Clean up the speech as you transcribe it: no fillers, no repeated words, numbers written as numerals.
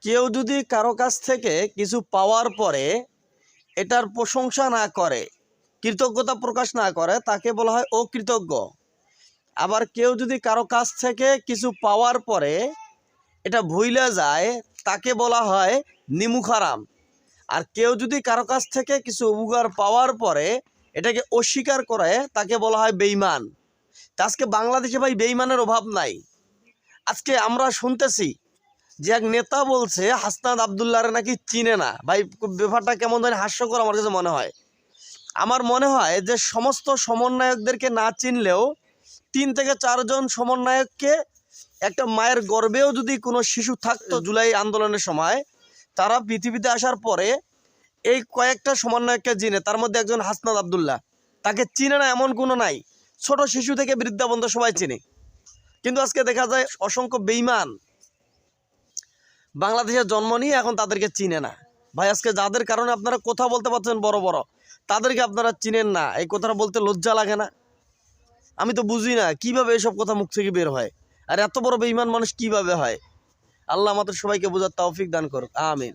কেউ যদি কারো কাছ থেকে কিছু পাওয়ার পরে এটার প্রশংসা না করে, কৃতজ্ঞতা প্রকাশ না করে, তাকে বলা হয় অকৃতজ্ঞ। আবার কেউ যদি কারো কাছ থেকে কিছু পাওয়ার পরে এটা ভুলে যায়, তাকে বলা হয় নিমুখারাম। আর কেউ যদি কারো কাছ থেকে কিছু উপকার পাওয়ার পরে এটাকে অস্বীকার করে, তাকে বলা হয় বেঈমান। তা আজকে বাংলাদেশে ভাই বেঈমানের অভাব নাই। আজকে আমরা শুনতেছি যে এক নেতা বলছে হাসনাত আবদুল্লাহরে নাকি চিনে না। ভাই ব্যাপারটা কেমন জানি হাস্যকর আমার কাছে মনে হয়। আমার মনে হয় যে সমস্ত সমন্বয়কদেরকে না চিনলেও 3 থেকে 4 জন সমন্বয়ককে, একটা মায়ের গর্ভেও যদি কোনো শিশু থাকতো জুলাই আন্দোলনের সময়, তারা পৃথিবীতে আসার পরে এই কয়েকটা সমন্বয়ককে চিনে। তার মধ্যে একজন হাসনাত আবদুল্লাহ, তাকে চিনে না এমন কোনো নাই। ছোট শিশু থেকে বৃদ্ধা পর্যন্ত সবাই চিনে। কিন্তু আজকে দেখা যায় অসংখ্য বেঈমান বাংলাদেশে জন্ম নিয়ে এখন তাদেরকে চিনে না। ভাই আজকে যাদের কারণে আপনারা কথা বলতে পারছেন বড় বড়, তাদেরকে আপনারা চিনেন না, এই কথাটা বলতে লজ্জা লাগে না? আমি তো বুঝি না কিভাবে এসব কথা মুখ থেকে বের হয়, আর এত বড় বেঈমান মানুষ কিভাবে হয়। আল্লাহ আমাদের সবাইকে বোঝার তৌফিক দান করুক, আমিন।